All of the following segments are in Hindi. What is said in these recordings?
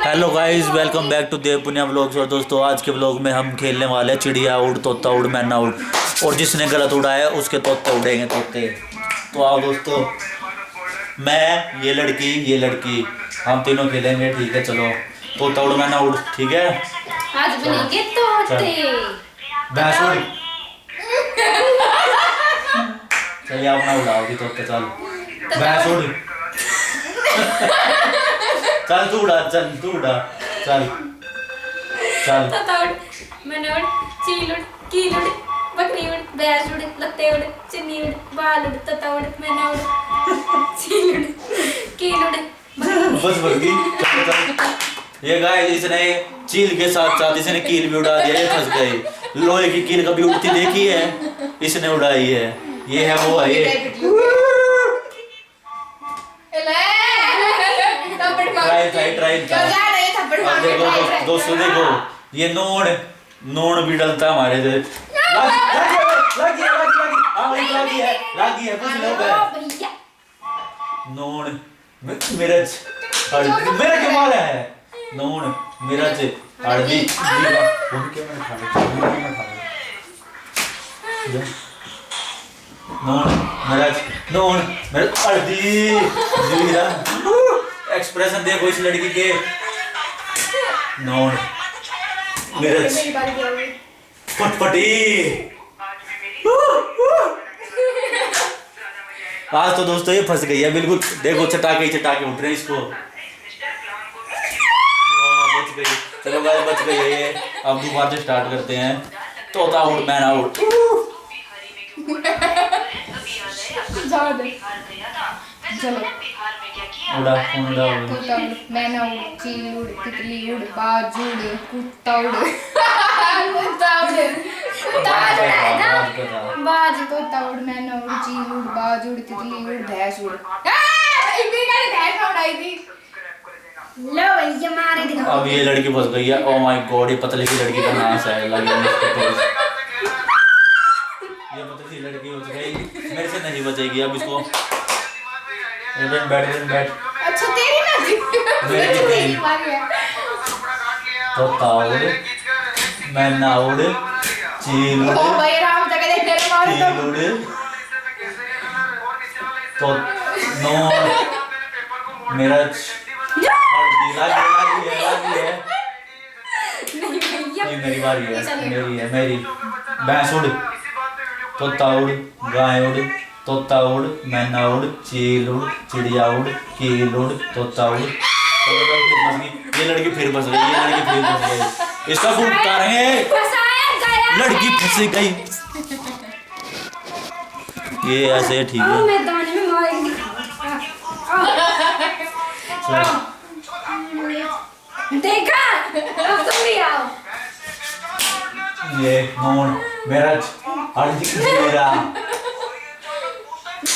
Hello guys, welcome back to Dev Puniya vlogs. और दोस्तों, आज के व्लॉग में हम खेलने वाले हैं चिड़िया उड़, तोता उड़, मैना उड़। और जिसने गलत उड़ाया उसके तोते उड़ेंगे, तोते। तो आओ दोस्तों, मैं, ये लड़की हम तीनों खेलेंगे। ठीक है, चलो। तोता उड़, मैना उड़। ठीक है, आज बनेंगे तोते। भैंस उड़। चलिए, अपना उड़ाओगी तोते। चल भैंस उड़। चल तू उड़ा, चल। तोता उड़, मैना उड़, चील उड़, कील उड़, बकरी उड़, भैंस उड़, लत्ते उड़, चिन्नी उड़, बाल उड़, तोता उड़, मैना उड़, चील उड़, कील उड़। बस गई। ये गाय, इसने चील के साथ साथ इसने कील भी उड़ा दिया। ये फंस गई। लोहे की कील कभी उड़ती देखी है? इसने उड़ाई है। ये है वो है ये। ट्राई। देखो दोस्तों, देखो ये नोन भी डलता है हमारे से। लागी है कुछ लोग है। नोन मिर्च मेरा क्यों मारा है? नोन मिर्च हल्दी नोन मिर्च हल्दी जीरा। एक्सप्रेशन देखो इस लड़की के। नोन मिर्च फटफटी। आज तो दोस्तों ये फंस गई है बिल्कुल। देखो चटाके उठ रहे हैं इसको। बच गई। चलो गाइस, बच गई है ये। अब दोबारा से स्टार्ट करते हैं। तोता उड़, मैना उड़। चलो उड़ा तोता उड़, मैना उड़, चील उड़, तितली उड़, बाज उड़, कुत्ता उड़। बाज, तोता उड़, मैना उड़, चील उड़, बाज उड़, तितली उड़, भैंस उड़। लो भैया मारे दिखाओ। अब ये लड़की फंस गई है। ओ माय गॉड, ये पतली सी लड़की का नाश है। ये पतली सी लड़की बच गई, मेरे से नहीं बचेगी अब इसको। बैठ। अच्छा तेरी ना जी। तेरी तोता उड़, मैना उड़, चील उड़, ओ भाई राम जगह देख तेरे मारे चील उड़, तो नोन मिर्च हल्दी। लागी है। ये मेरी बारी है। मेरी भैंस उड़, तोता उड़, गाय उड़, तोता उड़, मैना उड़, चील उड़, चिड़िया उड़, कील उड़, तोता उड़। ये लड़की फिर फंस गई। इसका फूट उतारेंगे। लड़की फंस गई। ये ऐसे ठीक है। मैदान में मारेंगे। देखा, अब तुम भी आओ। ये नोन मिर्च हल्दी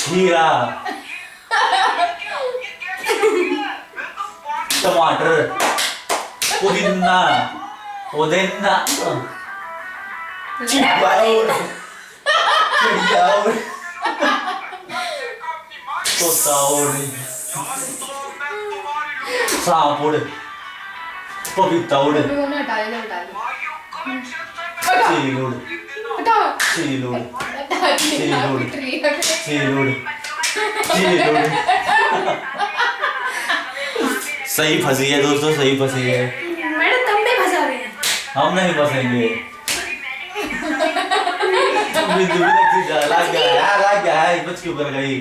जीरा टमाटर पुदीना चिड़िया उड़, तोता उड़, सांप उड़, पपीता उड़, चील उड़। सही फंसी है दोस्तों, सही फंसी है। मैडम तुम भी फंसा रहे हैं। हम नहीं फंसेंगे। लाग गया है। बच क्यों कर गई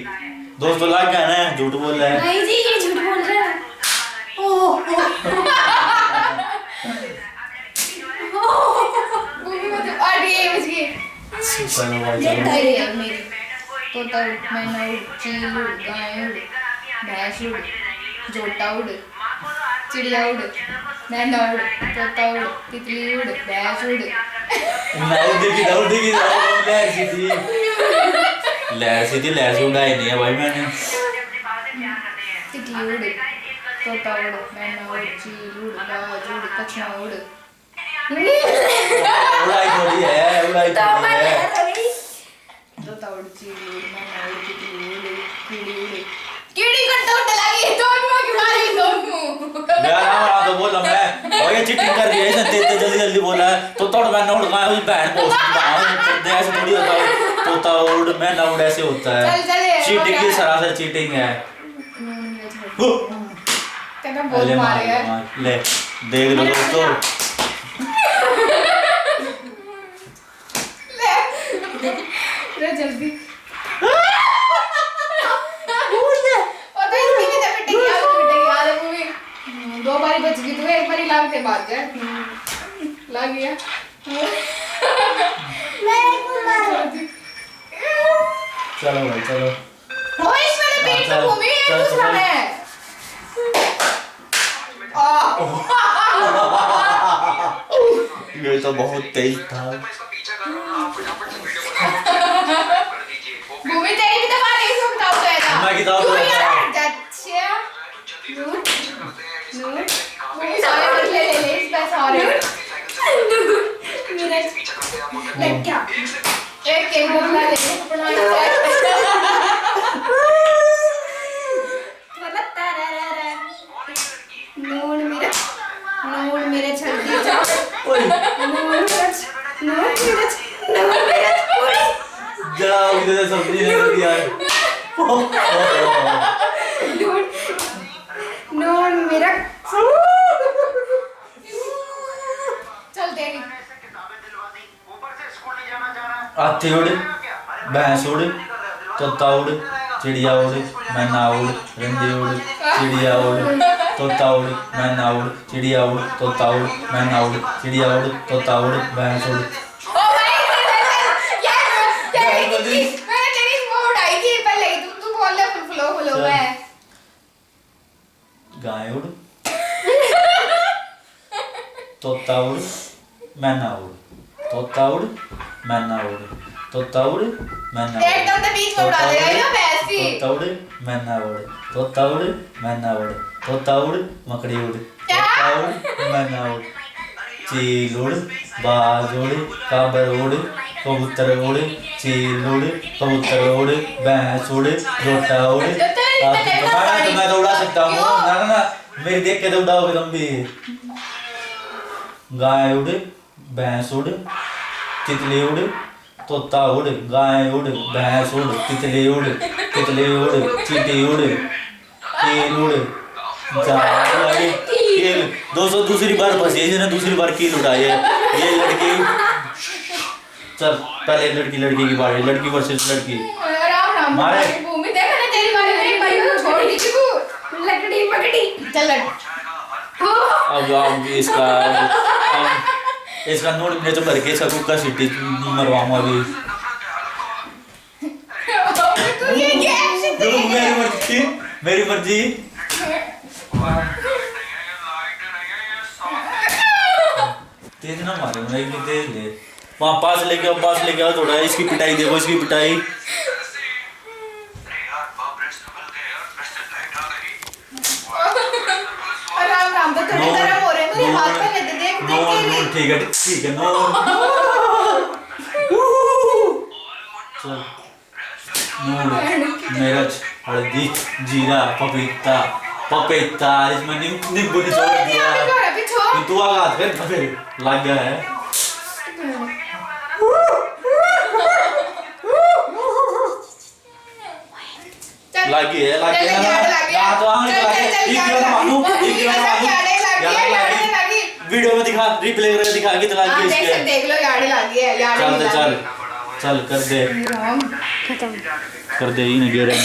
दोस्तों? लाग गया ना, झूठ बोल रहा है। नहीं जी, ये झूठ बोल रहा है। चलो भाई, मेरी तोता उड़, मैना उड़, चील उड़, गाय उड़, भैंस उड़, जोटा उड़, चिड़िया उड़, मैना उड़, तोता उड़, तितली उड़, भैंस उड़। लहर सी उड़ाई नहीं है भाई मैंने। तितली उड़, तोता उड़, मैना उड़, चील उड़, बाज उड़, कछुआ उड़। उड़ाई थोड़ी है। तोता उड़, चील उड़, मैना उड़, तितली उड़, कीड़ी उड़। कीड़ी को तो लगी दोनों की मारी दोनों। यार आराम तो बोला मैं और ये चीटिंग कर रही है इसने तेरे जल्दी जल्दी बोला है तो तोड़ मैं नोट गाय हुई बहन पोस्ट दे ऐसे थोड़ी होता है तोता उड़ मैं नाउड ऐसे होता है चीटिंग की सरासर चीटिंग है कहता बहुत मारेगा ले देख लो दोस्तों ले जल्दी दो बारी बच गई तू एक बारी लाग के भाग गया लग गया चलो भाई चलो ओ इस वाले पेट में घूमी है दूसरा है ये तो बहुत तेज था घूमी तेरी भी दबा रही इसको किताब तो है मैं किताब तो अच्छा नूर नूर घूमी सारे बदले ले इस पे सारे मेरा लग क्या एक के बोलना ले अपना गलत तारा नूर मेरे छल दी जा नूर मेरा जाओ इधर सब्जी ले दिया नूर मेरा चल तेरी हाथी उड़ भैंस उड़ तोता उड़ चिड़िया उड़ मैना उड़ रंडी उड़ चिड़िया उड़ तोता उड़ मैना उड़ चिड़िया उड़ तोता उड़ मैना उड़ चिड़िया उड़ तोता उड़ भैंस उड़ गाय उड़ तोता उड़ मैना उड़ तोता उड़ मैना उड़ तोता उड़ मैना उड़ एकदम तो बीच में उड़ा देगा ये वैसी तोता उड़ मैना उड़ तोता उड़ मैना उड़ तोता उड़ मकड़ी उड़ तोता उड़ मैना उड़ चील उड़ बाज उड़ काबर उड़ कबूतर उड़ चील उड़ कबूतर उड़ भैंस उड़ जोटा उड़ मैं तो उड़ा सकता हूँ ना ना मेरी देख के तो उड़ाओगे तुम भी गाय उड़ भैंस उड़ तितली उड़ तोता उड़ गाय उड़ भैंस उड़ तितली उड़ चींटी उड़ कील उड़ कील 200 दूसरी बार फंसी है इसने दूसरी बार कील उठाई है ये लड़की चल पहले लड़की की बारी लड़की वर्सेस लड़की मारे भूमि देखा ना तेरी बारी मेरी बारी को छोड़ दी तू लकड़ी पकड़ी चल अब इसका नोट में तो भर के इसका कुक्का सीटी मरवाऊंगा अभी तू ये गेम से मेरी मर्जी तेज ना मारे मैं एक तेज ले वहाँ पास लेके आओ थोड़ा इसकी पिटाई देखो इसकी पिटाई राम तो थोड़े गरम हो रहे हैं मेरे हाथ पे लेते देख नोट ठीक है नोट चल नोट मिर्च हल्दी जीरा पपीता इसमें नींबू निचोड़ दिया तू आघात कर फिर लग गया है लगी है ना तो वीडियो में दिखा रिप्ले करके दिखा के तो लगी इसके देख लो यार लगी है यार चल कर दे खत्म कर दे ही नहीं गिरे